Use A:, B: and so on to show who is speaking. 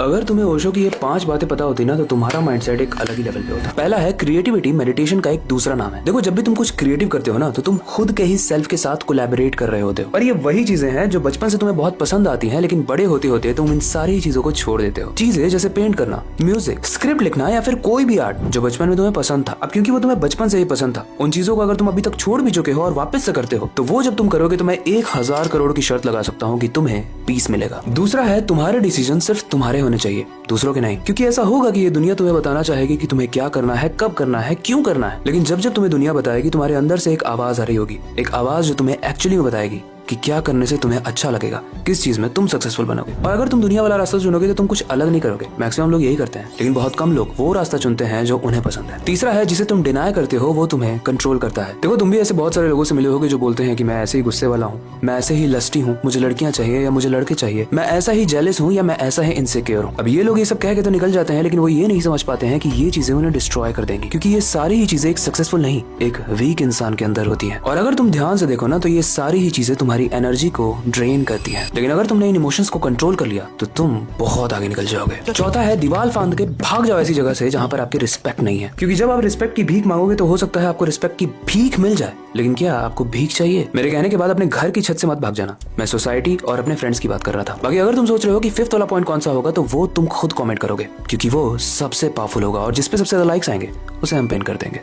A: अगर तुम्हें ओशो की ये 5 बातें पता होती ना तो तुम्हारा माइंडसेट एक अलग ही लेवल पे होता। पहला है क्रिएटिविटी मेडिटेशन का एक दूसरा नाम है। देखो, जब भी तुम कुछ क्रिएटिव करते हो ना तो तुम खुद के ही सेल्फ के साथ कोलैबोरेट कर रहे होते हो। और ये वही चीजें हैं जो बचपन से तुम्हें बहुत पसंद आती हैं, लेकिन बड़े होते होते तुम इन सारी चीजों को छोड़ देते हो। चीजें जैसे पेंट करना, म्यूजिक, स्क्रिप्ट लिखना या फिर कोई भी आर्ट जो बचपन में तुम्हें पसंद था, अब क्योंकि वो तुम्हें बचपन से ही पसंद था, उन चीजों को अगर तुम अभी तक छोड़ भी चुके हो और वापस से करते हो तो वो जब तुम करोगे तो मैं 1000 करोड़ की शर्त लगा सकता हूँ कि तुम्हें पीस मिलेगा। दूसरा है तुम्हारे डिसीजन सिर्फ तुम्हारे होने चाहिए, दूसरों के नहीं। क्योंकि ऐसा होगा कि ये दुनिया तुम्हें बताना चाहेगी कि तुम्हें क्या करना है, कब करना है, क्यों करना है, लेकिन जब जब तुम्हें दुनिया बताएगी तुम्हारे अंदर से एक आवाज आ रही होगी, एक आवाज जो तुम्हें एक्चुअली में बताएगी कि क्या करने से तुम्हें अच्छा लगेगा, किस चीज में तुम सक्सेसफुल बनोगे। और अगर तुम दुनिया वाला रास्ता चुनोगे तो तुम कुछ अलग नहीं करोगे। मैक्सिमम लोग यही करते हैं, लेकिन बहुत कम लोग वो रास्ता चुनते हैं जो उन्हें पसंद है। तीसरा है जिसे तुम डिनाई करते हो वो तुम्हें कंट्रोल करता है। देखो, तुम भी ऐसे बहुत सारे लोगों से मिले होगे जो बोलते हैं कि मैं ऐसे ही गुस्से वाला हूँ, मैं ऐसे ही लस्टी हूँ, मुझे लड़कियां चाहिए या मुझे लड़के चाहिए, मैं ऐसा ही जेलस हूँ या मैं ऐसा ही इनसिक्योर हूँ। अब ये लोग ये सब कह के तो निकल जाते हैं, लेकिन वो ये नहीं समझ पाते हैं कि ये चीजें उन्हें डिस्ट्रॉय कर देंगी, क्योंकि ये सारी ही चीजें एक सक्सेसफुल नहीं, एक वीक इंसान के अंदर होती है। और अगर तुम ध्यान से देखो ना तो ये सारी ही चीजें तुम्हारी एनर्जी को ड्रेन करती है, लेकिन अगर तुमने इन इमोशंस को कंट्रोल कर लिया तो तुम बहुत आगे निकल जाओगे। चौथा है दीवार फांद के भाग जाओ ऐसी जगह से जहां पर आपकी रिस्पेक्ट नहीं है, क्योंकि जब आप रिस्पेक्ट की भीख मांगोगे तो हो सकता है आपको रिस्पेक्ट की भीख मिल जाए, लेकिन क्या आपको भीख चाहिए? मेरे कहने के बाद अपने घर की छत से मत भाग जाना। मैं सोसाइटी और अपने फ्रेंड्स की बात कर रहा था। बाकी अगर तुम सोच रहे हो कि 5th वाला पॉइंट कौन सा होगा तो वो तुम खुद कमेंट करोगे, क्योंकि वो सबसे पावरफुल होगा और जिसपे सबसे ज्यादा लाइक्स आएंगे उसे हम पिन कर देंगे।